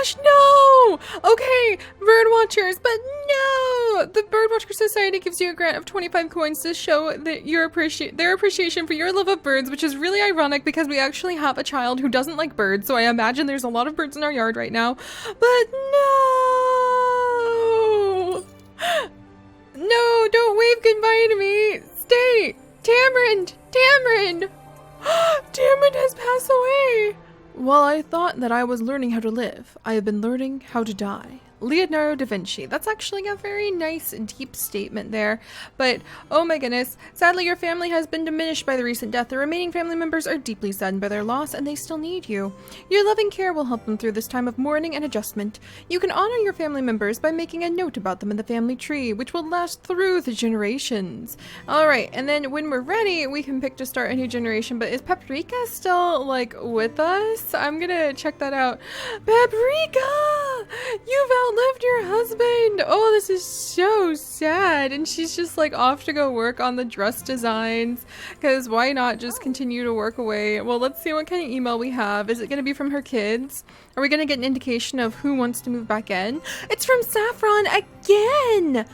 gosh, no! Okay, bird watchers, but no! The Birdwatcher Society gives you a grant of 25 coins to show that their appreciation for your love of birds, which is really ironic because we actually have a child who doesn't like birds, so I imagine there's a lot of birds in our yard right now. But no! No, don't wave goodbye to me! Stay! Tamarind! Tamarind! Tamarind has passed away! While I thought that I was learning how to live, I have been learning how to die. Leonardo da Vinci. That's actually a very nice, deep statement there. But, oh my goodness, sadly your family has been diminished by the recent death. The remaining family members are deeply saddened by their loss, and they still need you. Your loving care will help them through this time of mourning and adjustment. You can honor your family members by making a note about them in the family tree, which will last through the generations. Alright, and then when we're ready, we can pick to start a new generation. But is Paprika still, like, with us? I'm gonna check that out. Paprika! You've outlived your husband! Oh, this is so sad. And she's just like off to go work on the dress designs, because why not just continue to work away? Well, let's see what kind of email we have. Is it going to be from her kids? Are we going to get an indication of who wants to move back in? It's from Saffron again!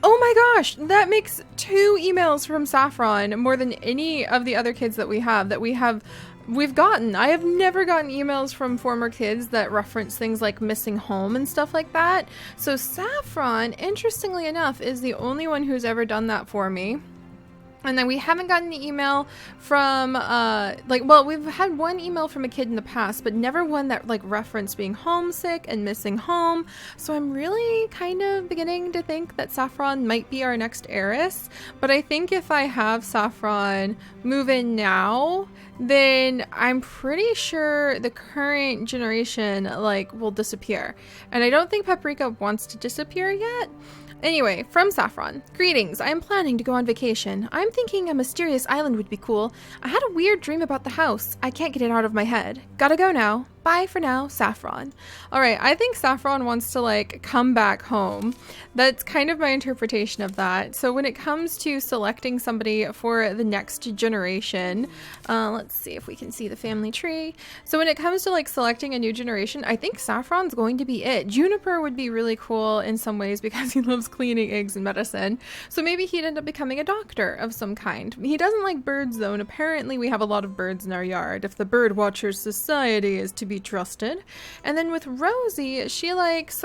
Oh my gosh, that makes 2 emails from Saffron, more than any of the other kids that we've gotten. I have never gotten emails from former kids that reference things like missing home and stuff like that. So Saffron, interestingly enough, is the only one who's ever done that for me. And then we haven't gotten the email from, well, we've had one email from a kid in the past, but never one that, like, referenced being homesick and missing home. So I'm really kind of beginning to think that Saffron might be our next heiress. But I think if I have Saffron move in now, then I'm pretty sure the current generation, like, will disappear. And I don't think Paprika wants to disappear yet. Anyway, from Saffron. Greetings, I am planning to go on vacation. I'm thinking a mysterious island would be cool. I had a weird dream about the house. I can't get it out of my head. Gotta go now. Bye for now, Saffron. Alright, I think Saffron wants to, like, come back home. That's kind of my interpretation of that. So when it comes to selecting somebody for the next generation, let's see if we can see the family tree. So when it comes to, like, selecting a new generation, I think Saffron's going to be it. Juniper would be really cool in some ways because he loves cleaning eggs and medicine. So maybe he'd end up becoming a doctor of some kind. He doesn't like birds though, and apparently we have a lot of birds in our yard, if the Birdwatcher Society is to be trusted. And then with Rosie, she likes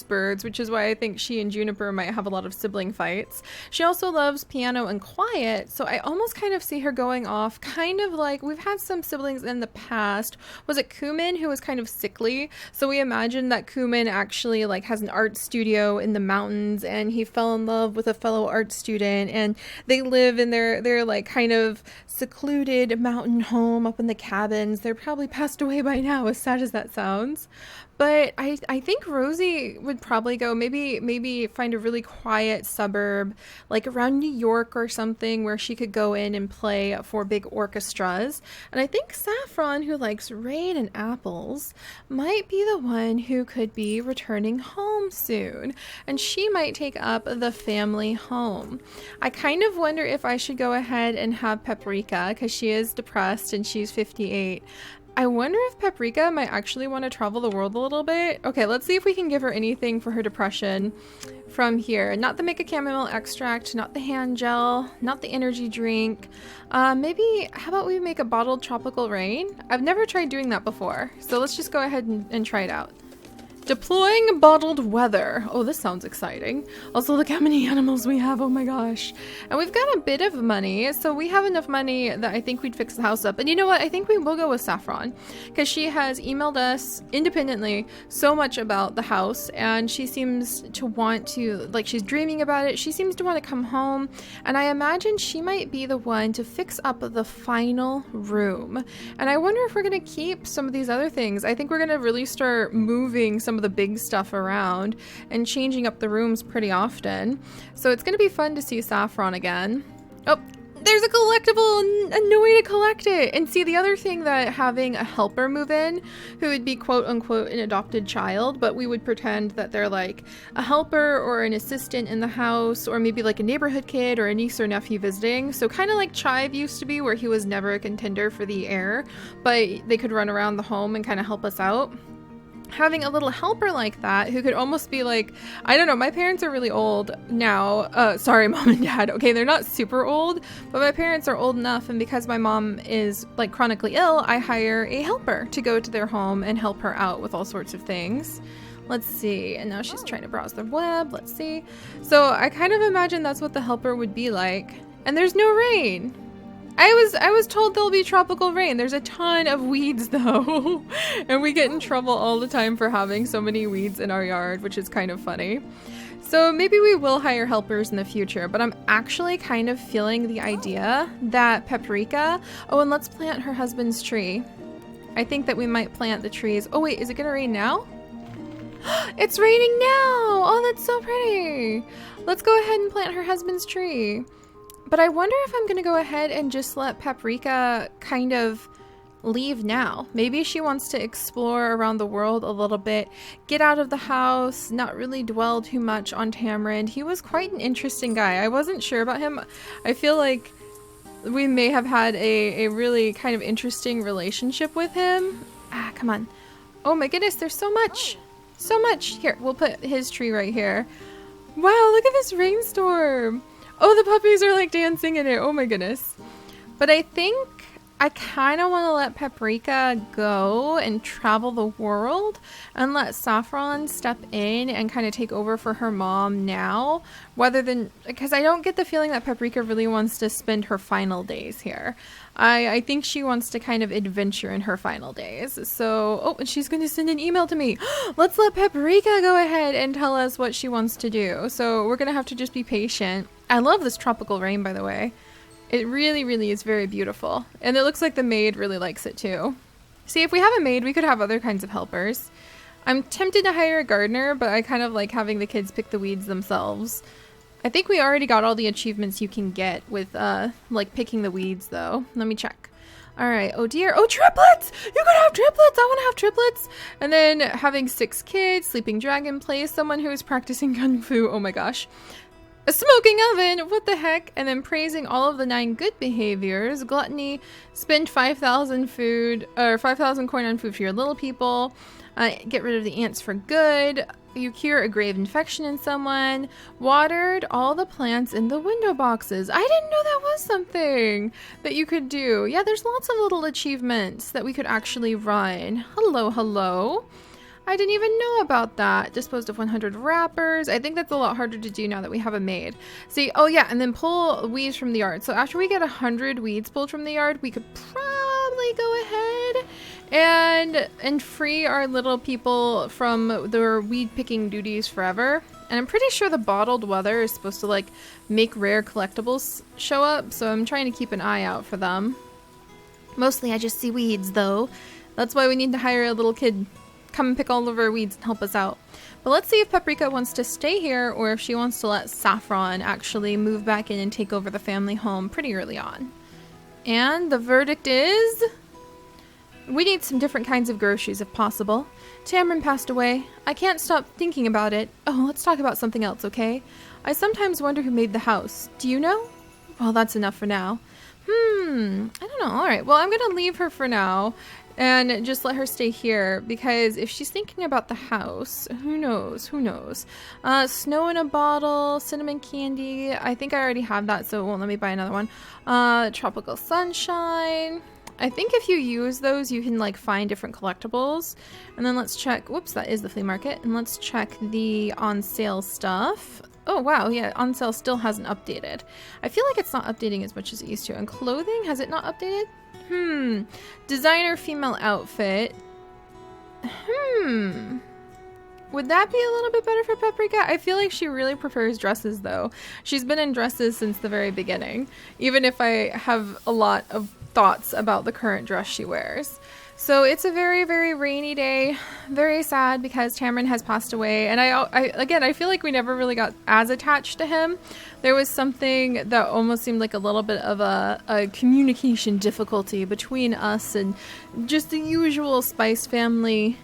birds, which is why I think she and Juniper might have a lot of sibling fights. She also loves piano and quiet, so I almost kind of see her going off, kind of like we've had some siblings in the past. Was it Kumin who was kind of sickly? So we imagine that Kumin actually like has an art studio in the mountains, and he fell in love with a fellow art student, and they live in their like kind of secluded mountain home up in the cabins. They're probably passed away by now, as sad as that sounds. But I think Rosie would probably go maybe find a really quiet suburb, like around New York or something, where she could go in and play for big orchestras. And I think Saffron, who likes rain and apples, might be the one who could be returning home soon. And she might take up the family home. I kind of wonder if I should go ahead and have Paprika, because she is depressed and she's 58. I wonder if Paprika might actually want to travel the world a little bit. Okay, let's see if we can give her anything for her depression from here. Not the make a chamomile extract, not the hand gel, not the energy drink. Maybe, how about we make a bottled tropical rain? I've never tried doing that before, so let's just go ahead and try it out. Deploying bottled weather. Oh, this sounds exciting. Also, look how many animals we have. Oh my gosh. And we've got a bit of money, so we have enough money that I think we'd fix the house up. And you know what? I think we will go with Saffron, because she has emailed us independently so much about the house, and she seems to want to, like, she's dreaming about it. She seems to want to come home, and I imagine she might be the one to fix up the final room. And I wonder if we're going to keep some of these other things. I think we're going to really start moving some of the big stuff around and changing up the rooms pretty often. So it's going to be fun to see Saffron again. Oh, there's a collectible, a new way to collect it. And see, the other thing that having a helper move in, who would be quote unquote an adopted child, but we would pretend that they're like a helper or an assistant in the house, or maybe like a neighborhood kid or a niece or nephew visiting. So kind of like Chive used to be, where he was never a contender for the heir, but they could run around the home and kind of help us out. having a little helper like that who could almost be like, I don't know, my parents are really old now. Sorry, mom and dad. Okay, they're not super old, but my parents are old enough, and because my mom is like chronically ill, I hire a helper to go to their home and help her out with all sorts of things. Let's see. And now she's trying to browse the web. Let's see. So I kind of imagine that's what the helper would be like. And there's no rain. I was told there'll be tropical rain. There's a ton of weeds though. And we get in trouble all the time for having so many weeds in our yard, which is kind of funny. So maybe we will hire helpers in the future, but I'm actually kind of feeling the idea that Paprika... Oh, and let's plant her husband's tree. I think that we might plant the trees. Oh wait, is it gonna rain now? It's raining now! Oh, that's so pretty. Let's go ahead and plant her husband's tree. But I wonder if I'm gonna go ahead and just let Paprika kind of leave now. Maybe she wants to explore around the world a little bit, get out of the house, not really dwell too much on Tamarind. He was quite an interesting guy. I wasn't sure about him. I feel like we may have had a really kind of interesting relationship with him. Ah, come on. Oh my goodness, there's so much. So much. Here, we'll put his tree right here. Wow, look at this rainstorm. Oh, the puppies are like dancing in it. Oh my goodness. But I think I kind of want to let Paprika go and travel the world and let Saffron step in and kind of take over for her mom now, rather than, because I don't get the feeling that Paprika really wants to spend her final days here. I think she wants to kind of adventure in her final days. So, oh, and she's going to send an email to me. Let's let Paprika go ahead and tell us what she wants to do. So we're going to have to just be patient. I love this tropical rain, by the way. It really, really is very beautiful. And it looks like the maid really likes it too. See, if we have a maid, we could have other kinds of helpers. I'm tempted to hire a gardener, but I kind of like having the kids pick the weeds themselves. I think we already got all the achievements you can get with, like, picking the weeds, though. Let me check. All right. Oh, dear. Oh, triplets! You could have triplets! I want to have triplets! And then having 6 kids, sleeping dragon place, someone who is practicing kung fu. Oh, my gosh. A smoking oven! What the heck? And then praising all of the 9 good behaviors. Gluttony. Spend 5,000 food, or 5,000 coin on food for your little people. Get rid of the ants for good. You cure a grave infection in someone. Watered all the plants in the window boxes. I didn't know that was something that you could do. Yeah, there's lots of little achievements that we could actually run. Hello, hello. I didn't even know about that. Disposed of 100 wrappers. I think that's a lot harder to do now that we have a maid. See, oh yeah, and then pull weeds from the yard. So after we get 100 weeds pulled from the yard, we could probably go ahead and free our little people from their weed picking duties forever. And I'm pretty sure the bottled weather is supposed to like make rare collectibles show up, so I'm trying to keep an eye out for them. Mostly I just see weeds though. That's why we need to hire a little kid come and pick all of our weeds and help us out. But let's see if Paprika wants to stay here or if she wants to let Saffron actually move back in and take over the family home pretty early on. And the verdict is... we need some different kinds of groceries if possible. Tamarind passed away. I can't stop thinking about it. Oh, let's talk about something else, okay? I sometimes wonder who made the house. Do you know? Well, that's enough for now. I don't know. All right. Well, I'm going to leave her for now and just let her stay here because if she's thinking about the house, who knows? Who knows? Snow in a bottle, cinnamon candy. I think I already have that, so it won't let me buy another one. Tropical sunshine. I think if you use those, you can like find different collectibles. And then let's check. Whoops, that is the flea market. And let's check the on sale stuff. Oh, wow. Yeah, on sale still hasn't updated. I feel like it's not updating as much as it used to. And clothing, has it not updated? Designer female outfit. Would that be a little bit better for Paprika? I feel like she really prefers dresses though. She's been in dresses since the very beginning. Even if I have a lot of thoughts about the current dress she wears. So it's a very, very rainy day. Very sad because Tamarind has passed away. And I feel like we never really got as attached to him. There was something that almost seemed like a little bit of a communication difficulty between us and just the usual Spice Family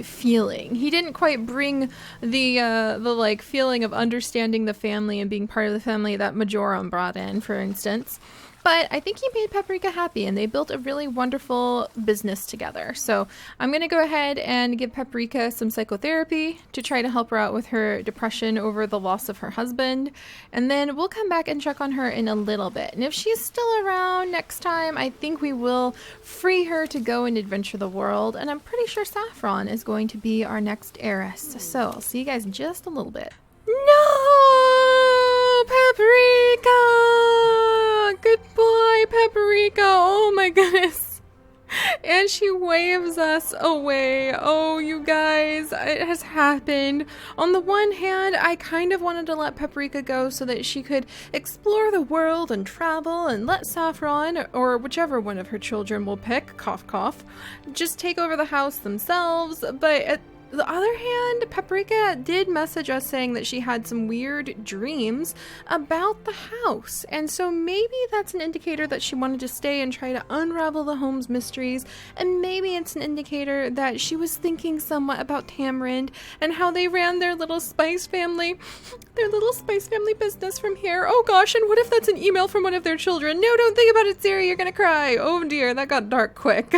feeling. He didn't quite bring the like feeling of understanding the family and being part of the family that Majorum brought in, for instance. But I think he made Paprika happy and they built a really wonderful business together. So I'm going to go ahead and give Paprika some psychotherapy to try to help her out with her depression over the loss of her husband. And then we'll come back and check on her in a little bit. And if she's still around next time, I think we will free her to go and adventure the world. And I'm pretty sure Saffron is going to be our next heiress. So I'll see you guys in just a little bit. No! Paprika! Goodbye, Paprika! Oh my goodness. And she waves us away. Oh, you guys, it has happened. On the one hand, I kind of wanted to let Paprika go so that she could explore the world and travel and let Saffron, or whichever one of her children will pick, cough cough, just take over the house themselves. But at the other hand, Paprika did message us saying that she had some weird dreams about the house. And so maybe that's an indicator that she wanted to stay and try to unravel the home's mysteries. And maybe it's an indicator that she was thinking somewhat about Tamarind and how they ran their little spice family business from here. Oh gosh, and what if that's an email from one of their children? No, don't think about it, Siri, you're gonna cry. Oh dear, that got dark quick.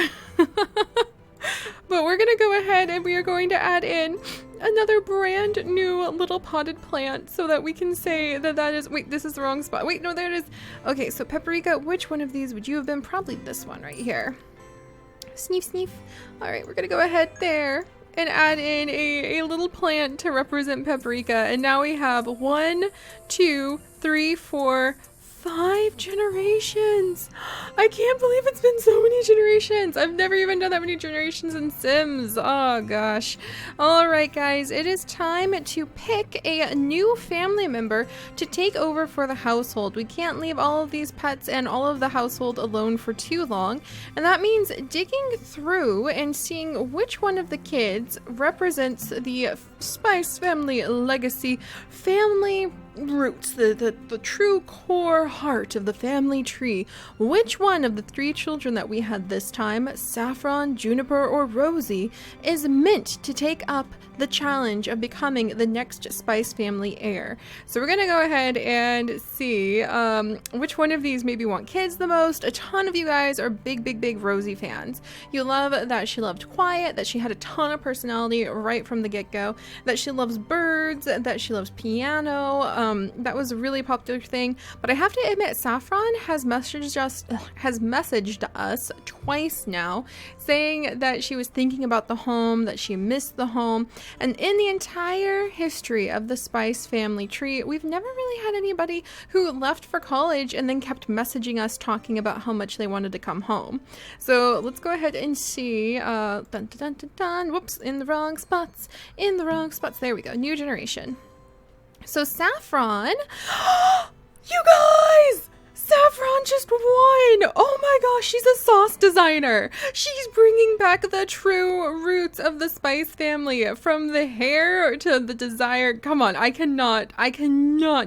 But we're going to go ahead and we are going to add in another brand new little potted plant so that we can say that that is, wait, this is the wrong spot. Wait, no, there it is. Okay, so Paprika, which one of these would you have been? Probably this one right here. Sneef, sneef. All right, we're going to go ahead there and add in a little plant to represent Paprika. And now we have 1, 2, 3, 4, 5 generations. I can't believe it's been so many generations. I've never even done that many generations in Sims. Oh gosh. All right, guys, it is time to pick a new family member to take over for the household. We can't leave all of these pets and all of the household alone for too long. And that means digging through and seeing which one of the kids represents the Spice family legacy, family roots, the true core heart of the family tree. Which one of the 3 children that we had this time, Saffron, Juniper, or Rosie, is meant to take up the challenge of becoming the next Spice family heir? So we're gonna go ahead and see which one of these maybe want kids the most. A ton of you guys are big Rosie fans. You love that she loved quiet, that she had a ton of personality right from the get-go, that she loves birds, that she loves piano. That was a really popular thing. But I have to admit, Saffron has messaged us twice now, saying that she was thinking about the home, that she missed the home. And in the entire history of the Spice family tree, we've never really had anybody who left for college and then kept messaging us talking about how much they wanted to come home. So let's go ahead and see. Dun, dun, dun, dun, dun. Whoops, in the wrong spots. There we go. New generation. So Saffron, you guys! Saffron just won! Oh my gosh, she's a sauce designer. She's bringing back the true roots of the Spice family, from the hair to the desire. Come on, I cannot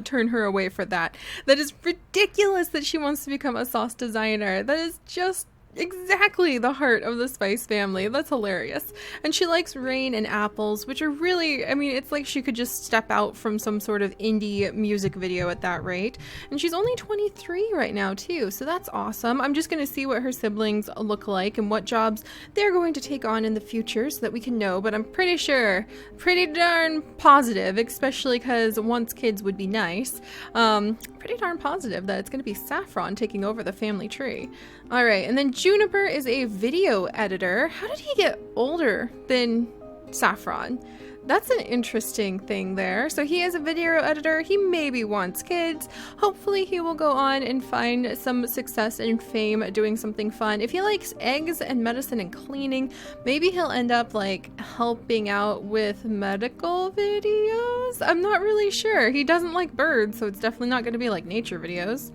turn her away for that. That is ridiculous that she wants to become a sauce designer. That is just exactly the heart of the Spice family. That's hilarious. And she likes rain and apples, which are really, I mean, it's like she could just step out from some sort of indie music video at that rate. And she's only 23 right now too, so that's awesome. I'm just going to see what her siblings look like and what jobs they're going to take on in the future so that we can know, but I'm pretty sure, pretty darn positive, especially because once kids would be nice, pretty darn positive that it's going to be Saffron taking over the family tree. All right, and then Juniper is a video editor. How did he get older than Saffron? That's an interesting thing there. So he is a video editor. He maybe wants kids. Hopefully he will go on and find some success and fame doing something fun. If he likes eggs and medicine and cleaning, maybe he'll end up like helping out with medical videos. I'm not really sure. He doesn't like birds, so it's definitely not going to be like nature videos.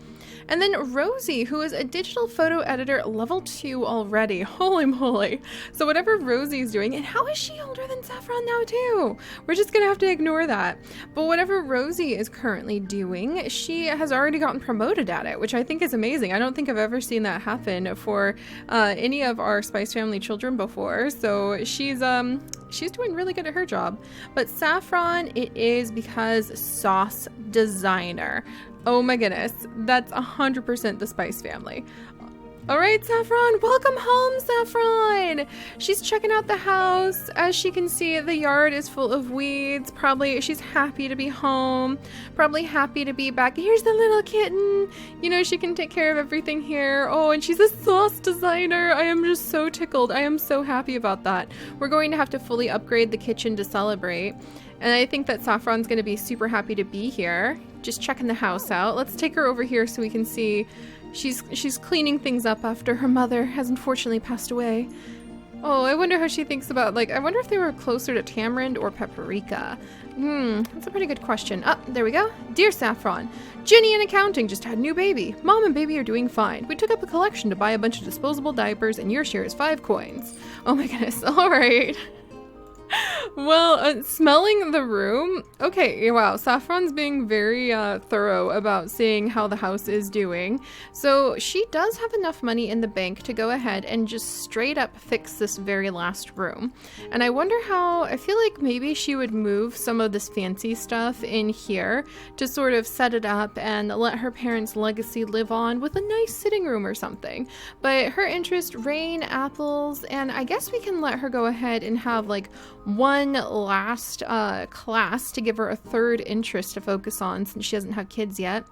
And then Rosie, who is a digital photo editor level 2 already. Holy moly. So whatever Rosie is doing, and how is she older than Saffron now too? We're just gonna have to ignore that. But whatever Rosie is currently doing, she has already gotten promoted at it, which I think is amazing. I don't think I've ever seen that happen for any of our Spice family children before. So she's doing really good at her job. But Saffron, it is because sauce designer. Oh my goodness, that's 100% the Spice family. All right, Saffron, welcome home, Saffron. She's checking out the house. As she can see, the yard is full of weeds. Probably she's happy to be home. Probably happy to be back. Here's the little kitten. You know, she can take care of everything here. Oh, and she's a sauce designer. I am just so tickled. I am so happy about that. We're going to have to fully upgrade the kitchen to celebrate. And I think that Saffron's going to be super happy to be here. Just checking the house out. Let's take her over here so we can see. She's cleaning things up after her mother has unfortunately passed away. Oh, I wonder how she thinks about, like, I wonder if they were closer to Tamarind or Paprika. That's a pretty good question. Oh, there we go. Dear Saffron, Ginny in accounting just had a new baby. Mom and baby are doing fine. We took up a collection to buy a bunch of disposable diapers, and your share is 5 coins. Oh my goodness. All right. Well, smelling the room. Okay, wow. Saffron's being very thorough about seeing how the house is doing. So she does have enough money in the bank to go ahead and just straight up fix this very last room. And I wonder how, I feel like maybe she would move some of this fancy stuff in here to sort of set it up and let her parents' legacy live on with a nice sitting room or something. But her interest, rain, apples, and I guess we can let her go ahead and have like one last class to give her a third interest to focus on since she doesn't have kids yet.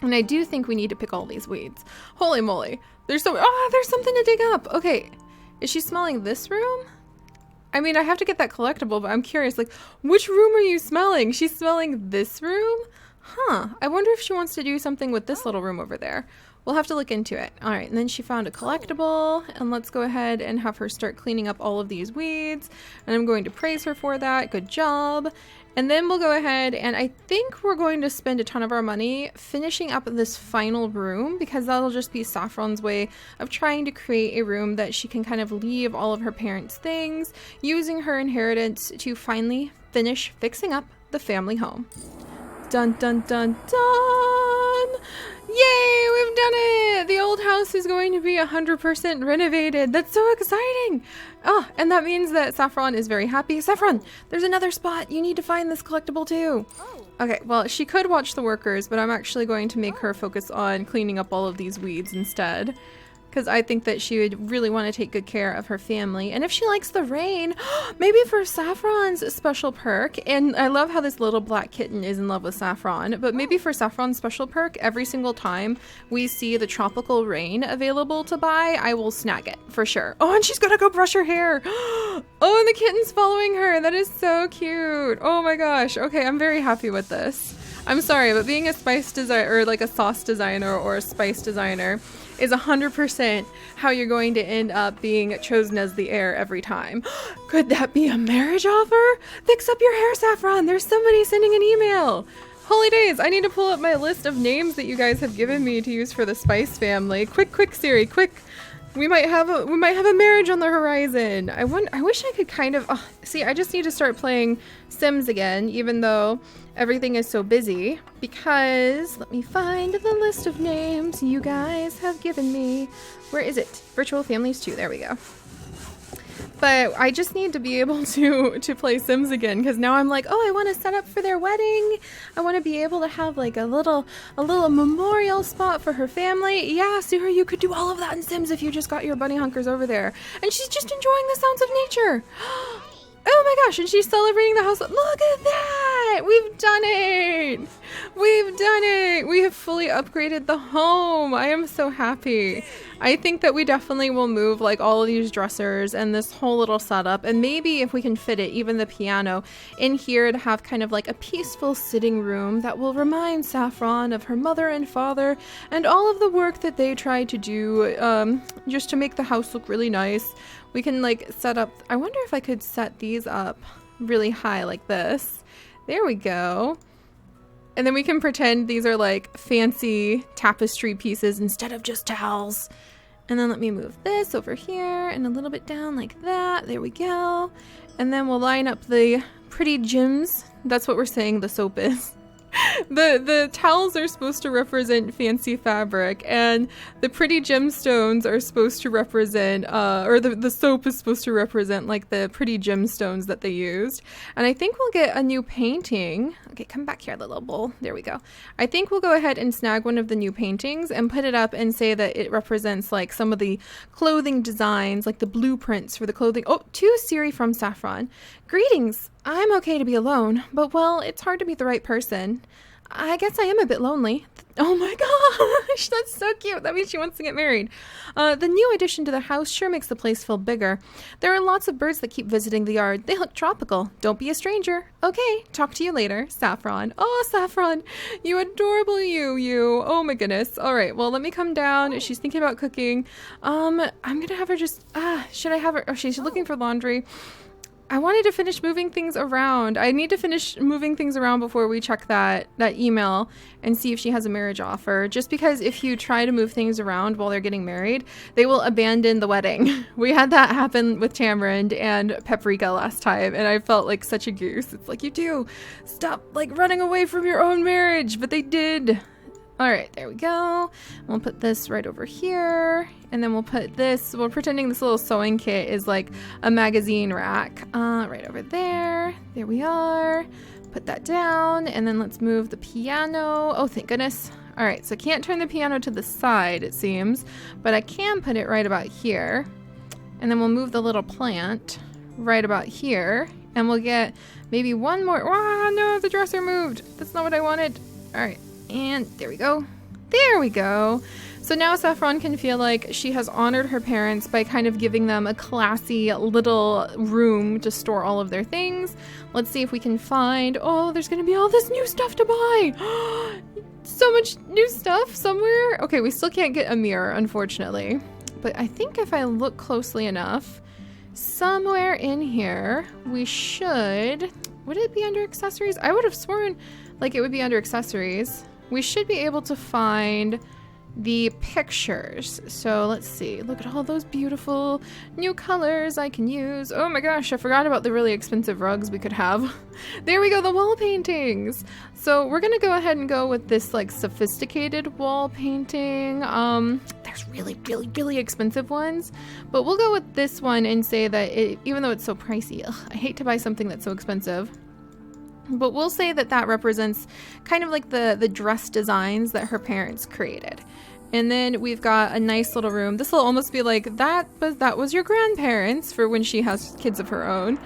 And I do think we need to pick all these weeds. Holy moly. There's something to dig up. Okay. Is she smelling this room? I mean, I have to get that collectible, but I'm curious, like, which room are you smelling? She's smelling this room? Huh. I wonder if she wants to do something with this little room over there. We'll have to look into it. All right, and then she found a collectible, and let's go ahead and have her start cleaning up all of these weeds, and I'm going to praise her for that. Good job. And then we'll go ahead, and I think we're going to spend a ton of our money finishing up this final room, because that'll just be Saffron's way of trying to create a room that she can kind of leave all of her parents' things, using her inheritance to finally finish fixing up the family home. Dun dun dun dun! Yay, we've done it! The old house is going to be 100% renovated. That's so exciting! Oh, and that means that Saffron is very happy. Saffron, there's another spot. You need to find this collectible too. Okay, well, she could watch the workers, but I'm actually going to make her focus on cleaning up all of these weeds instead. Because I think that she would really want to take good care of her family. And if she likes the rain, maybe for Saffron's special perk, and I love how this little black kitten is in love with Saffron, but maybe for Saffron's special perk, every single time we see the tropical rain available to buy, I will snag it, for sure. Oh, and she's gonna go brush her hair. Oh, and the kitten's following her. That is so cute. Oh my gosh. Okay, I'm very happy with this. I'm sorry, but being a spice designer, or like a sauce designer or a spice designer, is 100% how you're going to end up being chosen as the heir every time. Could that be a marriage offer? Fix up your hair, Saffron. There's somebody sending an email. Holy days, I need to pull up my list of names that you guys have given me to use for the Spice family. Quick, Siri, quick. We might have a marriage on the horizon. I wish I could kind of see, I just need to start playing Sims again, even though everything is so busy, because let me find the list of names you guys have given me. Where is it? Virtual Families 2. There we go. But I just need to be able to play Sims again, because now I'm like, oh, I want to set up for their wedding. I want to be able to have like a little memorial spot for her family. Yeah, Sarah, you could do all of that in Sims if you just got your bunny hunkers over there. And she's just enjoying the sounds of nature. Oh my gosh, and she's celebrating the house. Look at that! We've done it! We've done it! We have fully upgraded the home. I am so happy. I think that we definitely will move like all of these dressers and this whole little setup, and maybe if we can fit it, even the piano, in here to have kind of like a peaceful sitting room that will remind Saffron of her mother and father and all of the work that they tried to do just to make the house look really nice. We can like set up, I wonder if I could set these up really high like this. There we go. And then we can pretend these are like fancy tapestry pieces instead of just towels. And then let me move this over here and a little bit down like that. There we go. And then we'll line up the pretty gems. That's what we're saying the soap is. The towels are supposed to represent fancy fabric, and the pretty gemstones are supposed to represent, or the soap is supposed to represent like the pretty gemstones that they used. And I think we'll get a new painting. Okay, come back here, little bowl. There we go. I think we'll go ahead and snag one of the new paintings and put it up and say that it represents like some of the clothing designs, like the blueprints for the clothing. Oh, to Siri from Saffron. Greetings. I'm okay to be alone, but well, it's hard to meet the right person. I guess I am a bit lonely. Oh my gosh, that's so cute. That means she wants to get married. The new addition to the house sure makes the place feel bigger. There are lots of birds that keep visiting the yard. They look tropical. Don't be a stranger. Okay, talk to you later, Saffron. Oh, Saffron, you adorable you. Oh my goodness. All right, well, let me come down. She's thinking about cooking. I'm gonna have her just, should I have her? Oh, she's looking for laundry. I wanted to finish moving things around. I need to finish moving things around before we check that email and see if she has a marriage offer. Just because if you try to move things around while they're getting married, they will abandon the wedding. We had that happen with Tamarind and Paprika last time, and I felt like such a goose. It's like, you do. Stop like running away from your own marriage, but they did. All right, there we go. We'll put this right over here, and then we'll put this, we're pretending this little sewing kit is like a magazine rack, right over there. There we are. Put that down, and then let's move the piano. Oh, thank goodness. All right, so I can't turn the piano to the side, it seems, but I can put it right about here. And then we'll move the little plant right about here, and we'll get maybe one more. Oh, no, the dresser moved. That's not what I wanted. All right. And there we go. There we go. So now Saffron can feel like she has honored her parents by kind of giving them a classy little room to store all of their things. Let's see if we can find, oh, there's going to be all this new stuff to buy. So much new stuff somewhere. Okay, we still can't get a mirror, unfortunately. But I think if I look closely enough, somewhere in here, we should, would it be under accessories? I would have sworn like it would be under accessories. We should be able to find the pictures. So let's see. Look at all those beautiful new colors I can use. Oh my gosh, I forgot about the really expensive rugs we could have. There we go, the wall paintings. So we're gonna go ahead and go with this like sophisticated wall painting. There's really expensive ones, but we'll go with this one and say that even though it's so pricey, I hate to buy something that's so expensive. But we'll say that that represents kind of like the dress designs that her parents created. And then we've got a nice little room. This will almost be like that was your grandparents for when she has kids of her own.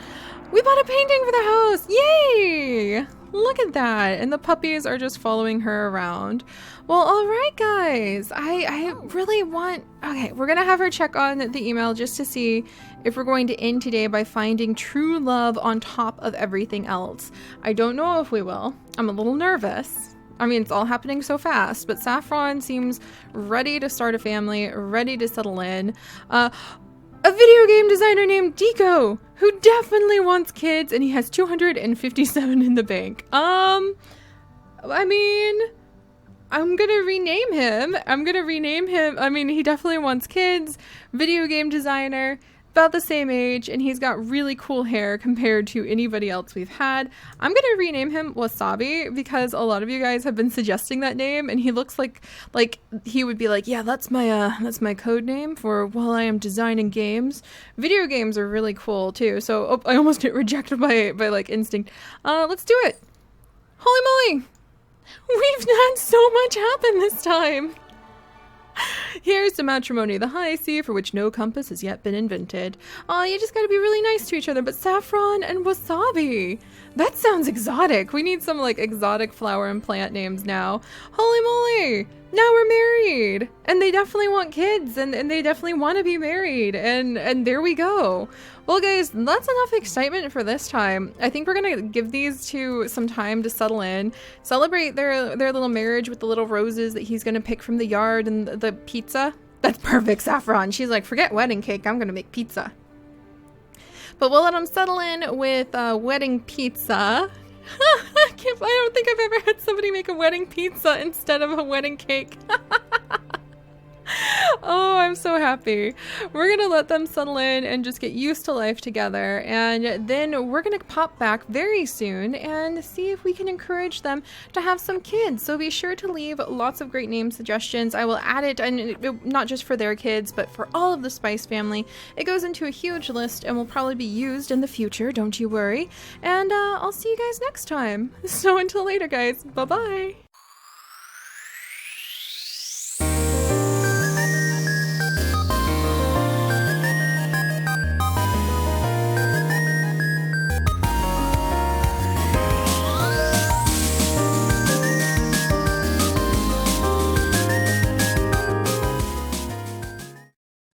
We bought a painting for the house. Yay! Look at that. And the puppies are just following her around. Well, all right, guys. I really want... Okay, we're going to have her check on the email just to see if we're going to end today by finding true love on top of everything else. I don't know if we will. I'm a little nervous. I mean, it's all happening so fast, but Saffron seems ready to start a family, ready to settle in. A video game designer named Deco, who definitely wants kids, and he has 257 in the bank. I mean, I'm gonna rename him. I mean, he definitely wants kids, video game designer, about the same age, and he's got really cool hair compared to anybody else we've had. I'm gonna rename him Wasabi because a lot of you guys have been suggesting that name, and he looks like he would be like, yeah, that's my code name for while I am designing games. Video games are really cool too. So I almost hit reject by like instinct. Let's do it. Holy moly, we've had so much happen this time. Here's to matrimony, the high sea for which no compass has yet been invented. You just gotta be really nice to each other. But Saffron and Wasabi, that sounds exotic. We need some like exotic flower and plant names now. Holy moly, now we're married, and they definitely want kids, and they definitely want to be married, and there we go. Well, guys, that's enough excitement for this time. I think we're gonna give these two some time to settle in, celebrate their little marriage with the little roses that he's gonna pick from the yard and the pizza. That's perfect, Saffron. She's like, forget wedding cake, I'm gonna make pizza. But we'll let them settle in with wedding pizza. I don't think I've ever had somebody make a wedding pizza instead of a wedding cake. Oh, I'm so happy. We're gonna let them settle in and just get used to life together, and then we're gonna pop back very soon and see if we can encourage them to have some kids. So be sure to leave lots of great name suggestions. I will add it, and not just for their kids, but for all of the Spice family. It goes into a huge list and will probably be used in the future, don't you worry. And I'll see you guys next time. So until later, guys. Bye-bye.